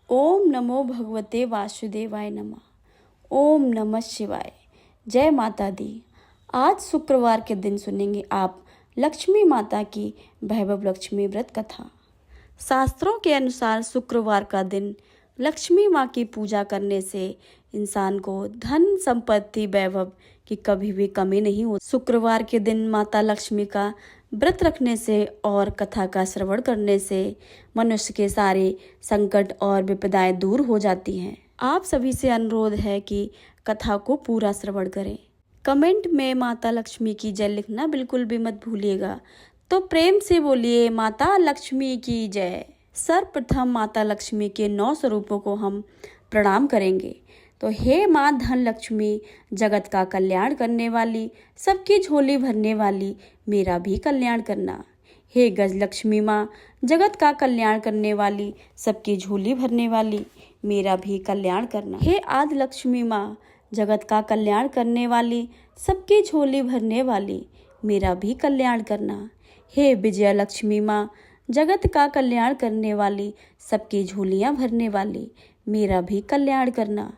ओम नमो भगवते वासुदेवाय नमः। ओम नमः शिवाय। जय माता दी। आज शुक्रवार के दिन सुनेंगे आप लक्ष्मी माता की वैभव लक्ष्मी व्रत कथा। शास्त्रों के अनुसार शुक्रवार का दिन लक्ष्मी माँ की पूजा करने से इंसान को धन संपत्ति वैभव की कभी भी कमी नहीं हो। शुक्रवार के दिन माता लक्ष्मी का व्रत रखने से और कथा का श्रवण करने से मनुष्य के सारे संकट और विपदाएं दूर हो जाती हैं। आप सभी से अनुरोध है कि कथा को पूरा श्रवण करें। कमेंट में माता लक्ष्मी की जय लिखना बिल्कुल भी मत भूलिएगा। तो प्रेम से बोलिए माता लक्ष्मी की जय। सर्वप्रथम माता लक्ष्मी के 9 स्वरूपों को हम प्रणाम करेंगे। तो हे माँ धन लक्ष्मी, जगत का कल्याण करने वाली, सबकी झोली भरने वाली, मेरा भी कल्याण करना। हे गज लक्ष्मी माँ, जगत का कल्याण करने वाली, सबकी झोली भरने वाली, मेरा भी कल्याण करना। हे आदि लक्ष्मी माँ, जगत का कल्याण करने वाली, सबकी झोली भरने वाली, मेरा भी कल्याण करना। हे विजय लक्ष्मी माँ, जगत का कल्याण करने वाली, सबकी झोलियाँ भरने वाली, मेरा भी कल्याण करना।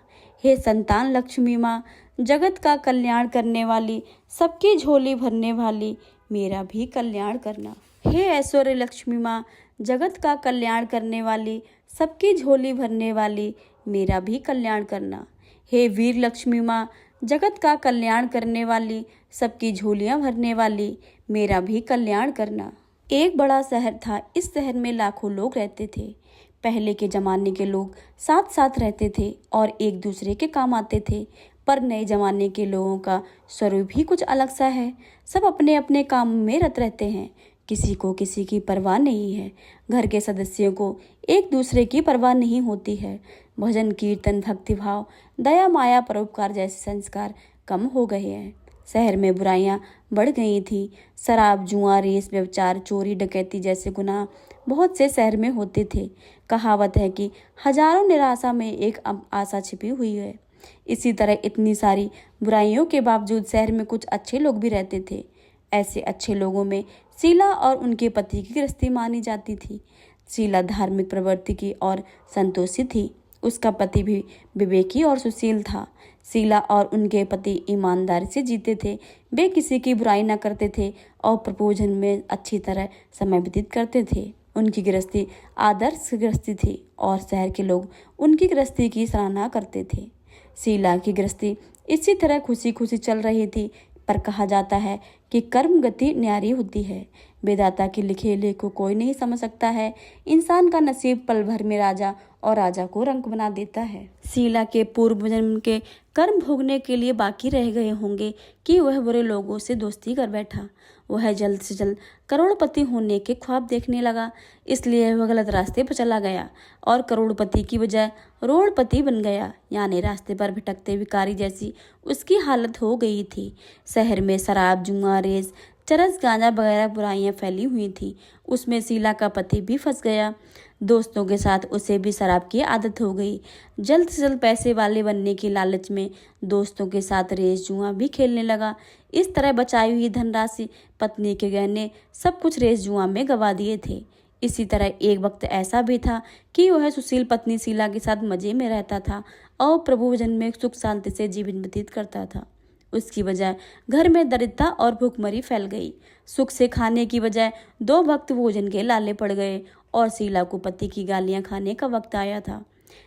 हे संतान लक्ष्मी माँ, जगत का कल्याण करने वाली, सबकी झोली भरने वाली, मेरा भी कल्याण करना। हे ऐश्वर्य लक्ष्मी माँ, जगत का कल्याण करने वाली, सबकी झोली भरने वाली, मेरा भी कल्याण करना। हे वीर लक्ष्मी माँ, जगत का कल्याण करने वाली, सबकी झोलियाँ भरने वाली, मेरा भी कल्याण करना। एक बड़ा शहर था। इस शहर में लाखों लोग रहते थे। पहले के जमाने के लोग साथ साथ रहते थे और एक दूसरे के काम आते थे, पर नए जमाने के लोगों का स्वरूप ही कुछ अलग सा है। सब अपने अपने काम में रत रहते हैं, किसी को किसी की परवाह नहीं है। घर के सदस्यों को एक दूसरे की परवाह नहीं होती है। भजन कीर्तन भक्तिभाव दया माया परोपकार जैसे संस्कार कम हो गए हैं। शहर में बुराइयां बढ़ गई थी। शराब जुआ रेस व्यभिचार चोरी डकैती जैसे गुनाह बहुत से शहर में होते थे। कहावत है कि हजारों निराशा में एक आशा छिपी हुई है। इसी तरह इतनी सारी बुराइयों के बावजूद शहर में कुछ अच्छे लोग भी रहते थे। ऐसे अच्छे लोगों में शीला और उनके पति की गृहस्थी मानी जाती थी। शीला धार्मिक प्रवृत्ति की और संतोषी थी। उसका पति भी विवेकी और सुशील था। शीला और उनके पति ईमानदारी से जीते थे। वे किसी की बुराई न करते थे और प्रपोजन में अच्छी तरह समय व्यतीत करते थे। उनकी गृहस्थी आदर्श गृहस्थी थी और शहर के लोग उनकी गृहस्थी की सराहना करते थे। शीला की गृहस्थी इसी तरह खुशी खुशी चल रही थी, पर कहा जाता है कि कर्म गति न्यारी होती है। विधाता के लिखे लेख को कोई नहीं समझ सकता है। इंसान का नसीब पल भर में राजा और राजा को रंक बना देता है। शीला के पूर्व जन्म के कर्म भोगने के लिए बाकी रह गए होंगे कि वह बुरे लोगों से दोस्ती कर बैठा। वह जल्द से जल्द करोड़पति होने के ख्वाब देखने लगा, इसलिए वह गलत रास्ते पर चला गया और करोड़पति की बजाय रोड़पति बन गया, यानी रास्ते पर भटकते भिखारी जैसी उसकी हालत हो गई थी। शहर में शराब जुआ रेस चरस गांजा वगैरह बुराइयां फैली हुई थी। उसमें शीला का पति भी फंस गया। दोस्तों के साथ उसे भी शराब की आदत हो गई। जल्द से जल्द पैसे वाले बनने की लालच में दोस्तों के साथ रेस जुआ भी खेलने लगा। इस तरह बचाई हुई धनराशि, पत्नी के गहने, सब कुछ रेस जुआ में गवा दिए थे। इसी तरह एक वक्त ऐसा भी था कि वह सुशील पत्नी शीला के साथ मजे में रहता था और प्रभु भजन में सुख शांति से जीवन व्यतीत करता था। उसकी बजाय घर में दरिद्रता और भूखमरी फैल गई। सुख से खाने की बजाय 2 वक्त भोजन के लाले पड़ गए और शीला को पति की गालियां खाने का वक्त आया था।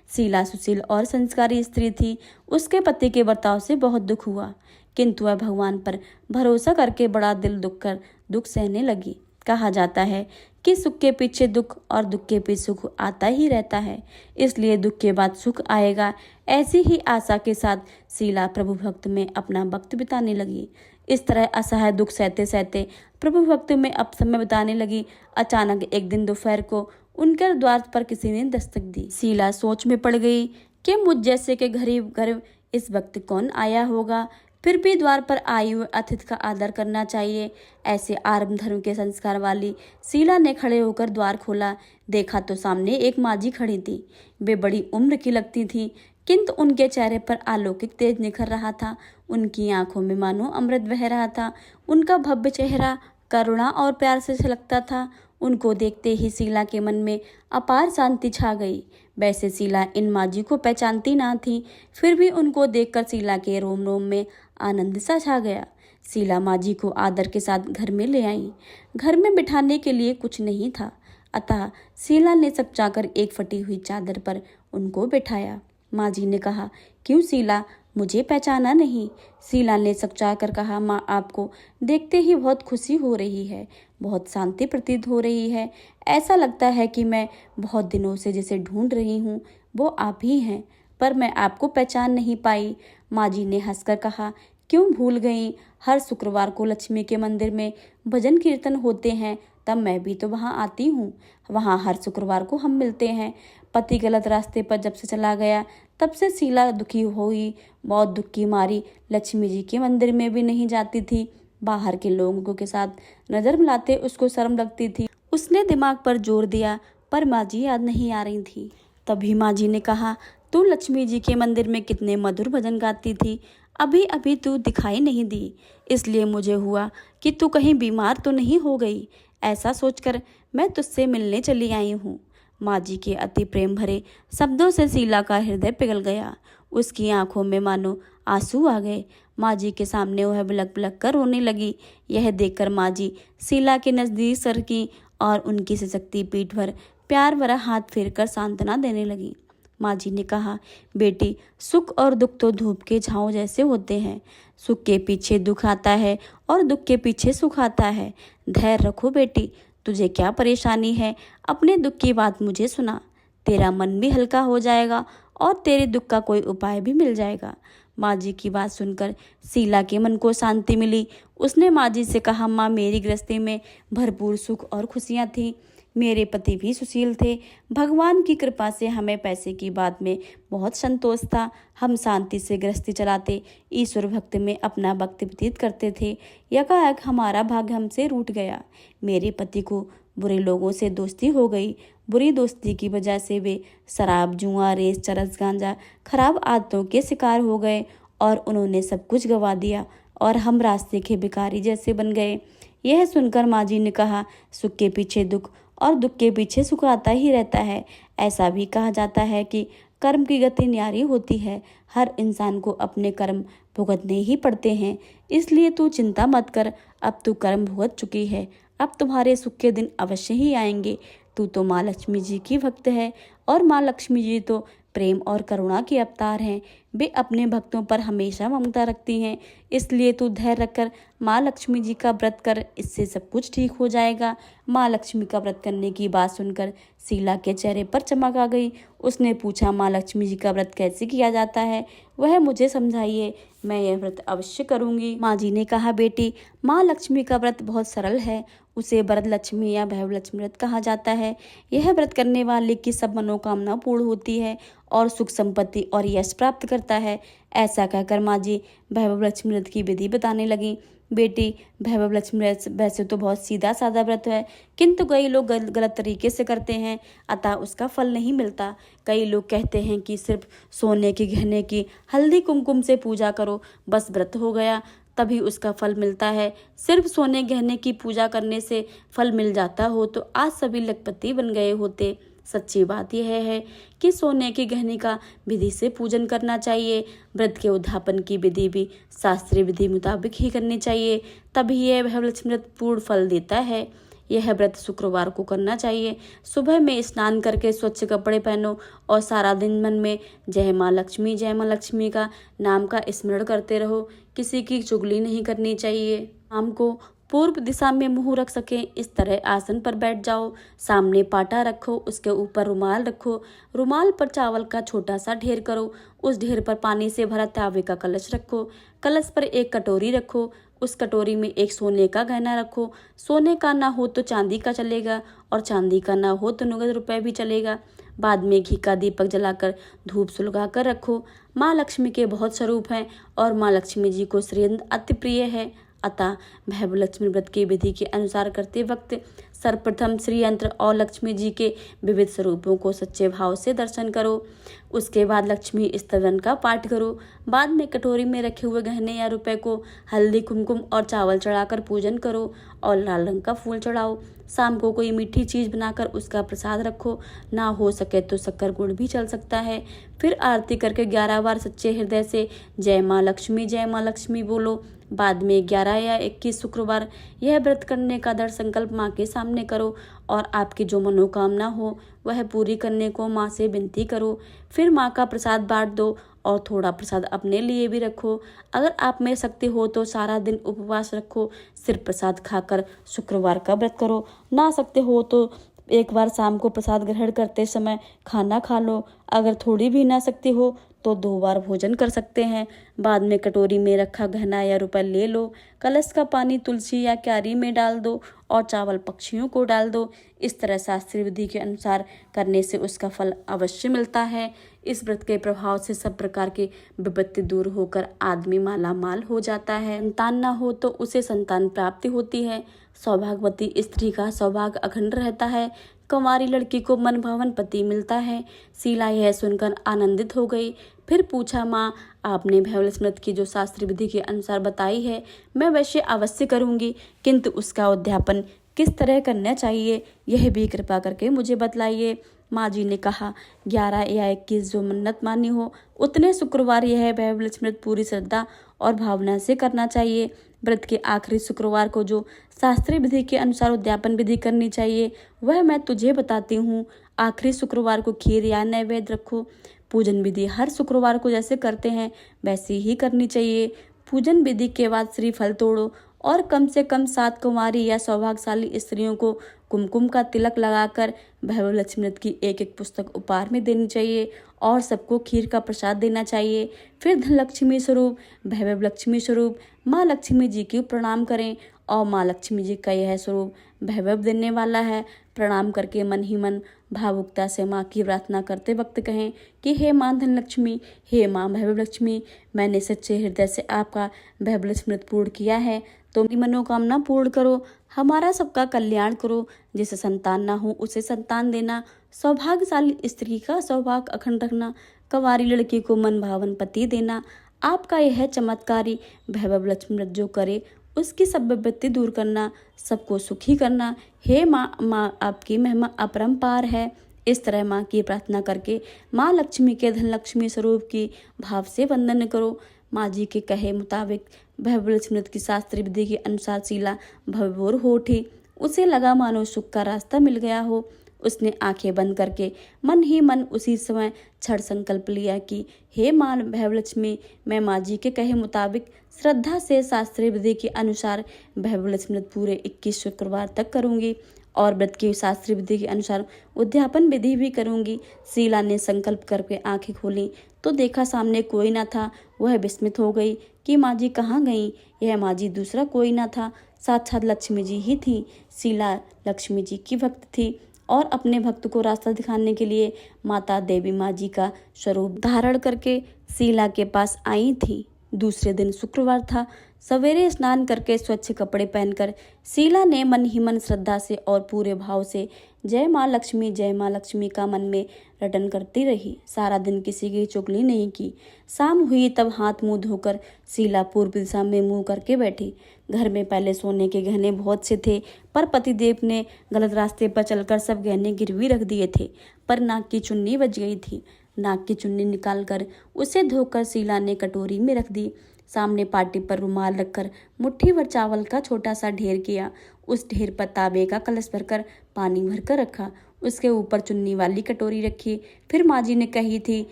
शीला सुशील और संस्कारी स्त्री थी। उसके पति के बर्ताव से बहुत दुख हुआ, किंतु वह भगवान पर भरोसा करके बड़ा दिल दुख कर दुख सहने लगी। कहा जाता है कि सुख के पीछे दुख और दुख के पीछे सुख आता ही रहता है, इसलिए दुख के बाद सुख आएगा। ऐसी ही आशा के साथ शीला प्रभु भक्त में अपना वक्त बिताने लगी। इस तरह असहाय दुख सहते सहते प्रभु भक्त में अब समय बिताने लगी। अचानक एक दिन दोपहर को उनके द्वार पर किसी ने दस्तक दी। शीला सोच में पड़ गई कि मुझ जैसे के गरीब घर इस वक्त कौन आया होगा। फिर भी द्वार पर आई हुए अतिथि का आदर करना चाहिए। ऐसे आरंभ धर्म के संस्कार वाली शीला ने खड़े होकर द्वार खोला। देखा तो सामने एक माझी खड़ी थी। वे बड़ी उम्र की लगती थी, किंतु उनके चेहरे पर अलौकिक तेज निखर रहा था। उनकी आंखों में मानो अमृत बह रहा था। उनका भव्य चेहरा करुणा और प्यार से छलकता था। उनको देखते ही शीला के मन में अपार शांति छा गई। वैसे शीला इन माँ जी को पहचानती ना थी, फिर भी उनको देखकर शीला के रोम रोम में आनंद सा छा गया। शीला माँ जी को आदर के साथ घर में ले आई। घर में बिठाने के लिए कुछ नहीं था, अतः शीला ने सकचाकर एक फटी हुई चादर पर उनको बिठाया। माँ जी ने कहा, क्यों शीला, मुझे पहचाना नहीं? शीला ने सकचाकर कहा, माँ, आपको देखते ही बहुत खुशी हो रही है, बहुत शांति प्रतीत हो रही है। ऐसा लगता है कि मैं बहुत दिनों से जिसे ढूंढ रही हूँ वो आप ही हैं, पर मैं आपको पहचान नहीं पाई। माँ जी ने हंसकर कहा, क्यों भूल गई? हर शुक्रवार को लक्ष्मी के मंदिर में भजन कीर्तन होते हैं, तब मैं भी तो वहाँ आती हूँ। वहाँ हर शुक्रवार को हम मिलते हैं। पति गलत रास्ते पर जब से चला गया, तब से शीला दुखी हुई, बहुत दुख की मारी लक्ष्मी जी के मंदिर में भी नहीं जाती थी। बाहर के लोगों के साथ नजर मिलाते उसको शर्म लगती थी। उसने दिमाग पर जोर दिया, पर माँ जी याद नहीं आ रही थी। तभी माँ जी ने कहा, तू लक्ष्मी जी के मंदिर में कितने मधुर भजन गाती थी, अभी अभी तू दिखाई नहीं दी, इसलिए मुझे हुआ कि तू कहीं बीमार तो नहीं हो गई। ऐसा सोचकर मैं तुझसे मिलने चली आई हूँ। माँ जी के अति प्रेम भरे शब्दों से शीला का हृदय पिघल गया। उसकी आंखों में मानो आंसू आ गए। माँ जी के सामने वह बिलक बिलक कर रोने लगी। यह देखकर माँ जी शीला के नज़दीक सरकी और उनकी सिसकती पीठ पर प्यार भरा हाथ फेरकर सांत्वना देने लगी। माँ जी ने कहा, बेटी, सुख और दुख तो धूप के छांव जैसे होते हैं। सुख के पीछे दुख आता है और दुख के पीछे सुख आता है। धैर्य रखो बेटी, तुझे क्या परेशानी है? अपने दुख की बात मुझे सुना, तेरा मन भी हल्का हो जाएगा और तेरे दुख का कोई उपाय भी मिल जाएगा। माँ जी की बात सुनकर शीला के मन को शांति मिली। उसने माँ जी से कहा, माँ, मेरी गृहस्थी में भरपूर सुख और खुशियाँ थी। मेरे पति भी सुशील थे। भगवान की कृपा से हमें पैसे की बात में बहुत संतोष था। हम शांति से गृहस्थी चलाते, ईश्वर भक्त में अपना वक्त व्यतीत करते थे। यकायक हमारा भाग्य हमसे रूठ गया। मेरे पति को बुरे लोगों से दोस्ती हो गई। बुरी दोस्ती की वजह से वे शराब, जुआ, रेस, चरस, गांजा, खराब आदतों के शिकार हो गए और उन्होंने सब कुछ गंवा दिया और हम रास्ते के भिखारी जैसे बन गए। यह सुनकर माँ जी ने कहा, सुख के पीछे दुख और दुख के पीछे सुख आता ही रहता है। ऐसा भी कहा जाता है कि कर्म की गति न्यारी होती है। हर इंसान को अपने कर्म भुगतने ही पड़ते हैं, इसलिए तू चिंता मत कर। अब तू कर्म भुगत चुकी है, अब तुम्हारे सुख के दिन अवश्य ही आएंगे। तू तो माँ लक्ष्मी जी की भक्त है और माँ लक्ष्मी जी तो प्रेम और करुणा के अवतार हैं। वे अपने भक्तों पर हमेशा ममता रखती हैं, इसलिए तू धैर्य रखकर माँ लक्ष्मी जी का व्रत कर, इससे सब कुछ ठीक हो जाएगा। माँ लक्ष्मी का व्रत करने की बात सुनकर शीला के चेहरे पर चमक आ गई। उसने पूछा, माँ लक्ष्मी जी का व्रत कैसे किया जाता है, वह मुझे समझाइए, मैं यह व्रत अवश्य करूँगी। माँ जी ने कहा, बेटी, माँ लक्ष्मी का व्रत बहुत सरल है। उसे वरद लक्ष्मी या भैव लक्ष्मी व्रत कहा जाता है। यह व्रत करने वाले की सब मनोकामना पूर्ण होती है और सुख संपत्ति और यश प्राप्त करता है। ऐसा कहकर माँ जी भैव लक्ष्मी व्रत की विधि बताने लगी। बेटी, भैव लक्ष्मी व्रत वैसे तो बहुत सीधा साधा व्रत है, किंतु कई लोग गलत तरीके से करते हैं, अतः उसका फल नहीं मिलता। कई लोग कहते हैं कि सिर्फ सोने के गहने की हल्दी कुमकुम से पूजा करो, बस व्रत हो गया, तभी उसका फल मिलता है। सिर्फ सोने गहने की पूजा करने से फल मिल जाता हो तो आज सभी लखपति बन गए होते। सच्ची बात यह है कि सोने के गहने का विधि से पूजन करना चाहिए। व्रत के उद्यापन की विधि भी शास्त्रीय विधि मुताबिक ही करनी चाहिए, तभी यह भैवलक्ष्मी व्रत पूर्ण फल देता है। यह व्रत शुक्रवार को करना चाहिए। सुबह में स्नान करके स्वच्छ कपड़े पहनो और सारा दिन मन में जय माँ लक्ष्मी का नाम का स्मरण करते रहो। किसी की चुगली नहीं करनी चाहिए। शाम को पूर्व दिशा में मुंह रख सके इस तरह आसन पर बैठ जाओ। सामने पाटा रखो, उसके ऊपर रुमाल रखो। रुमाल पर चावल का छोटा सा ढेर करो। उस ढेर पर पानी से भरा तांबे का कलश रखो। कलश पर एक कटोरी रखो। उस कटोरी में एक सोने का गहना रखो। सोने का ना हो तो चांदी का चलेगा और चांदी का ना हो तो नगद रुपए भी चलेगा। बाद में घी का दीपक जलाकर धूप सुलगा कर रखो। माँ लक्ष्मी के बहुत स्वरूप हैं और माँ लक्ष्मी जी को श्रीअंद अति प्रिय है। अतः भैरव लक्ष्मी व्रत की विधि के अनुसार करते वक्त सर्वप्रथम श्री यंत्र और लक्ष्मी जी के विविध स्वरूपों को सच्चे भाव से दर्शन करो। उसके बाद लक्ष्मी स्तवन का पाठ करो। बाद में कटोरी में रखे हुए गहने या रुपए को हल्दी, कुमकुम और चावल चढ़ाकर पूजन करो और लाल रंग का फूल चढ़ाओ। शाम को कोई मीठी चीज़ बनाकर उसका प्रसाद रखो। ना हो सके तो शक्कर गुड़ भी चल सकता है। फिर आरती करके 11 बार सच्चे हृदय से जय माँ लक्ष्मी बोलो। बाद में 11 या 21 शुक्रवार यह व्रत करने का दृढ़ संकल्प माँ के सामने करो और आपकी जो मनोकामना हो वह पूरी करने को माँ से विनती करो। फिर माँ का प्रसाद बांट दो और थोड़ा प्रसाद अपने लिए भी रखो। अगर आप में शक्ति हो तो सारा दिन उपवास रखो। सिर्फ प्रसाद खाकर शुक्रवार का व्रत करो। ना सकते हो तो एक बार शाम को प्रसाद ग्रहण करते समय खाना खा लो। अगर थोड़ी भी ना सकती हो तो 2 बार भोजन कर सकते हैं। बाद में कटोरी में रखा गहना या रुपया ले लो। कलश का पानी तुलसी या क्यारी में डाल दो और चावल पक्षियों को डाल दो। इस तरह शास्त्रीय विधि के अनुसार करने से उसका फल अवश्य मिलता है। इस व्रत के प्रभाव से सब प्रकार की विपत्ति दूर होकर आदमी माला माल हो जाता है। संतान न हो तो उसे संतान प्राप्ति होती है। सौभाग्यवती स्त्री का सौभाग्य अखंड रहता है। कुंवारी लड़की को मनभावन पति मिलता है। शीला यह सुनकर आनंदित हो गई। फिर पूछा, माँ, आपने भैरव लक्ष्मी व्रत की जो शास्त्रीय विधि के अनुसार बताई है मैं वैसे अवश्य करूँगी, किंतु उसका उद्यापन किस तरह करना चाहिए यह भी कृपा करके मुझे बतलाइए। माँ जी ने कहा, 11 या 21 जो मन्नत मानी हो उतने शुक्रवार यह भैरव लक्ष्मी व्रत पूरी श्रद्धा और भावना से करना चाहिए। व्रत के आखिरी शुक्रवार को जो शास्त्रीय विधि के अनुसार उद्यापन विधि करनी चाहिए वह मैं तुझे बताती हूँ। आखिरी शुक्रवार को खीर या नैवेद्य रखो। पूजन विधि हर शुक्रवार को जैसे करते हैं वैसी ही करनी चाहिए। पूजन विधि के बाद श्रीफल तोड़ो और कम से कम 7 कुंवारी या सौभाग्यशाली स्त्रियों को कुमकुम का तिलक लगाकर भैरव लक्ष्मी व्रत की एक पुस्तक उपहार में देनी चाहिए और सबको खीर का प्रसाद देना चाहिए। फिर धनलक्ष्मी स्वरूप, भैरव लक्ष्मी स्वरूप माँ लक्ष्मी जी की प्रणाम करें और माँ लक्ष्मी जी का यह स्वरूप वैभव देने वाला है। प्रणाम करके मन ही मन भावुकता से माँ की प्रार्थना करते वक्त कहें कि हे माँ धनलक्ष्मी, हे माँ वैभव लक्ष्मी, मैंने सच्चे हृदय से आपका वैभव लक्ष्मी व्रत पूर्ण किया है तो मेरी मनोकामना पूर्ण करो, हमारा सबका कल्याण करो। जिसे संतान ना हो उसे संतान देना, सौभाग्यशाली स्त्री का सौभाग्य अखंड रखना, कंवारी लड़की को मन भावन पति देना। आपका यह चमत्कारी वैभव लक्ष्मी व्रत जो करे उसकी सब विपत्ति दूर करना, सबको सुखी करना। हे माँ आपकी महिमा अपरंपार है। इस तरह माँ की प्रार्थना करके माँ लक्ष्मी के धनलक्ष्मी स्वरूप की भाव से वंदन करो। माँ जी के कहे मुताबिक भैरव लक्ष्मी व्रत की शास्त्रीय विधि के अनुसार शीला भवभोर हो उठी। उसे लगा मानो सुख का रास्ता मिल गया हो। उसने आंखें बंद करके मन ही मन उसी समय क्षण संकल्प लिया कि हे माँ भैरव लक्ष्मी, मैं माँ जी के कहे मुताबिक श्रद्धा से शास्त्रीय विधि के अनुसार भैरव लक्ष्मी व्रत पूरे 21 शुक्रवार तक करूँगी और व्रत की शास्त्रीय विधि के अनुसार उद्यापन विधि भी करूँगी। शीला ने संकल्प करके आंखें खोली तो देखा सामने कोई न था। वह विस्मित हो गई कि माँ जी कहाँ गईं। यह माँ जी दूसरा कोई न था, साक्षात लक्ष्मी जी ही थी। शीला लक्ष्मी जी की भक्त थी और अपने भक्त को रास्ता दिखाने के लिए माता देवी माँ जी का स्वरूप धारण करके शीला के पास आई थी। दूसरे दिन शुक्रवार था। सवेरे स्नान करके स्वच्छ कपड़े पहनकर शीला ने मन ही मन श्रद्धा से और पूरे भाव से जय माँ लक्ष्मी का मन में रटन करती रही। सारा दिन किसी की चुगली नहीं की। शाम हुई तब हाथ मुंह धोकर शीला पूर्व दिशा में मुंह करके बैठी। घर में पहले सोने के गहने बहुत से थे पर पतिदेव ने गलत रास्ते पर चलकर सब गहने गिरवी रख दिए थे। पर नाक की चुन्नी बच गई थी। नाक की चुन्नी निकालकर उसे धोकर शीला ने कटोरी में रख दी। सामने पाटी पर रुमाल रखकर मुट्ठी भर चावल का छोटा सा ढेर किया। उस ढेर पर तांबे का कलश भरकर पानी भरकर रखा। उसके ऊपर चुन्नी वाली कटोरी रखी। फिर माँ जी ने कही थी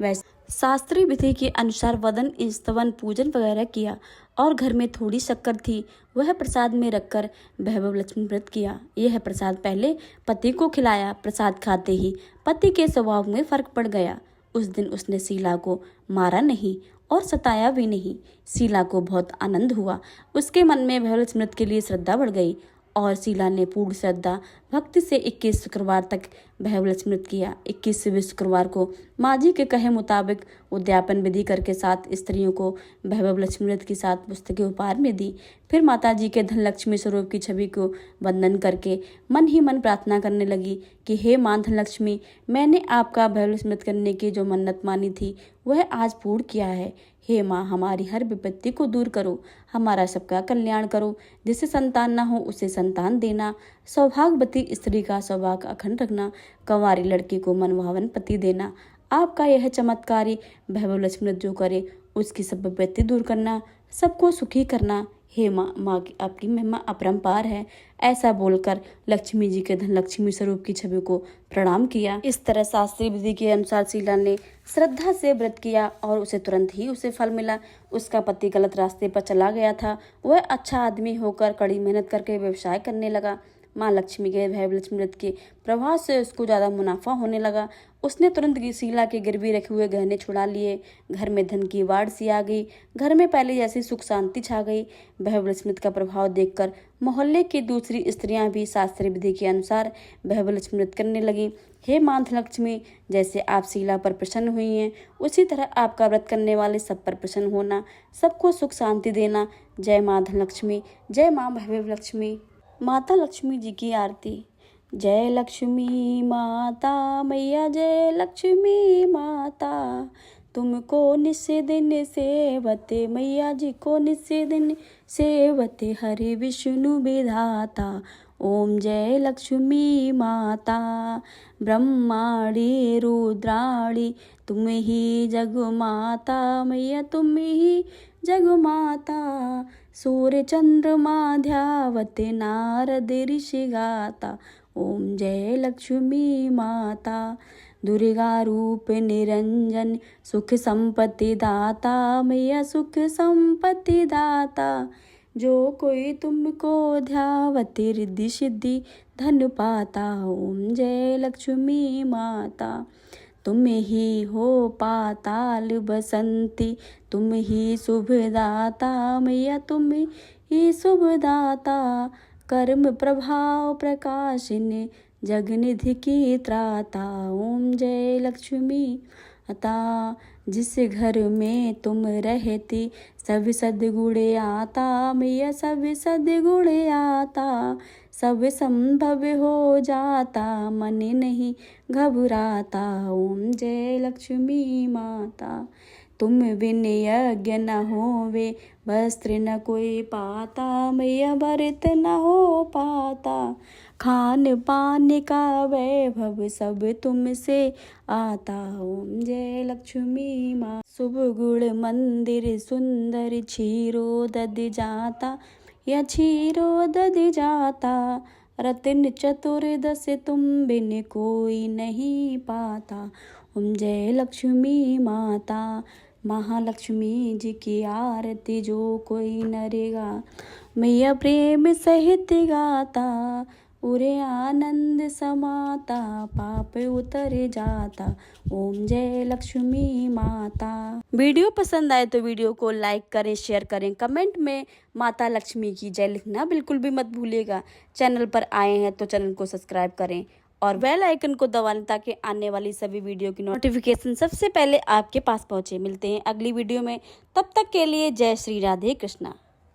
वैसे शास्त्रीय विधि के अनुसार वदन स्तवन पूजन वगैरह किया और घर में थोड़ी शक्कर थी वह प्रसाद में रखकर वैभव लक्ष्मी व्रत किया। यह प्रसाद पहले पति को खिलाया। प्रसाद खाते ही पति के स्वभाव में फर्क पड़ गया। उस दिन उसने शीला को मारा नहीं और सताया भी नहीं। शीला को बहुत आनंद हुआ। उसके मन में वैभव लक्ष्मी व्रत के लिए श्रद्धा बढ़ गई और शीला ने पूर्ण श्रद्धा भक्ति से 21 शुक्रवार तक वैभव लक्ष्मी व्रत किया। 21वें शुक्रवार को माँ जी के कहे मुताबिक उद्यापन विधि करके 7 स्त्रियों को वैभव लक्ष्मी व्रत की 7 पुस्तकें उपहार में दी। फिर माता जी के धनलक्ष्मी स्वरूप की छवि को वंदन करके मन ही मन प्रार्थना करने लगी कि हे माँ धनलक्ष्मी, मैंने आपका भैरव स्मृत करने की जो मन्नत मानी थी वह आज पूर्ण किया है। हे माँ, हमारी हर विपत्ति को दूर करो, हमारा सबका कल्याण करो, जिसे संतान ना हो उसे संतान देना, सौभाग्यवती स्त्री का सौभाग्य अखंड रखना, कंवारी लड़की को मनभावन पति देना। आपका यह चमत्कारी भैरव स्मृत जो करे उसकी सब विपत्ति दूर करना, सबको सुखी करना। हे माँ, माँ की आपकी महिमा अपरंपार है। ऐसा बोलकर लक्ष्मी जी के धनलक्ष्मी स्वरूप की छवि को प्रणाम किया। इस तरह शास्त्रीय विधि के अनुसार शीला ने श्रद्धा से व्रत किया और उसे तुरंत ही उसे फल मिला। उसका पति गलत रास्ते पर चला गया था, वह अच्छा आदमी होकर कड़ी मेहनत करके व्यवसाय करने लगा। माँ लक्ष्मी के भैरव स्मृत के प्रभाव से उसको ज़्यादा मुनाफा होने लगा। उसने तुरंत शीला के गिरवी रखे हुए गहने छुड़ा लिए। घर में धन की बाढ़ सी आ गई। घर में पहले जैसी सुख शांति छा गई। भैरव स्मृत का प्रभाव देखकर मोहल्ले की दूसरी स्त्रियां भी शास्त्रीय विधि के अनुसार भैरव स्मृत करने लगी। हे माँ धनलक्ष्मी, जैसे आप शीला पर प्रसन्न हुई हैं उसी तरह आपका व्रत करने वाले सब पर प्रसन्न होना, सबको सुख शांति देना। जय माँ धनलक्ष्मी, जय माँ भैरव लक्ष्मी। माता लक्ष्मी जी की आरती। जय लक्ष्मी माता मैया, जय लक्ष्मी माता, तुमको निस दिन सेवते, मैया जी को निस दिन सेवते, हरि विष्णु विधाता। ओम जय लक्ष्मी माता। ब्रह्माणी रुद्राणी तुम ही जग माता, मैया तुम ही जग माता। सूर्य चंद्रमा ध्यावते, नारद ऋषि गाता। ओम जय लक्ष्मी माता। दुर्गा रूप निरंजन सुख संपत्ति दाता, मैया सुख संपत्ति दाता। जो कोई तुमको ध्यावते, रिद्धि सिद्धि धन पाता। ओम जय लक्ष्मी माता। तुम ही हो पाताल बसंती, तुम ही शुभदाता, मैया तुम ही शुभदाता। कर्म प्रभाव प्रकाशिनी, जगनिधि की त्राता। ओम जय लक्ष्मी माता। जिस घर में तुम रहती सब सद्गुण आता, मैया सब सद्गुण आता। सब संभव हो जाता, मन नहीं घबराता। ओम जय लक्ष्मी माता। तुम बिन यज्ञ न होवे, वस्त्र न कोई पाता, मैया व्रत न हो पाता। खान पान का वैभव सब तुमसे आता। ओम जय लक्ष्मी माँ। शुभ गुण मंदिर सुंदर, क्षीरो दधि जाता, या क्षीरो दधि जाता। रत्न चतुर्दश तुम बिन कोई नहीं पाता। ओम जय लक्ष्मी माता। महालक्ष्मी जी की आरती जो कोई नरेगा, मैया प्रेम सहित गाता। उरे आनंद समाता, पाप उतर जाता। ओम जय लक्ष्मी माता। वीडियो पसंद आए तो वीडियो को लाइक करें, शेयर करें, कमेंट में माता लक्ष्मी की जय लिखना बिल्कुल भी मत भूलिएगा। चैनल पर आए हैं तो चैनल को सब्सक्राइब करें और बेल आइकन को दबाएं ताकि आने वाली सभी वीडियो की नोटिफिकेशन सबसे पहले आपके पास पहुंचे। मिलते हैं अगली वीडियो में, तब तक के लिए जय श्री राधे कृष्णा।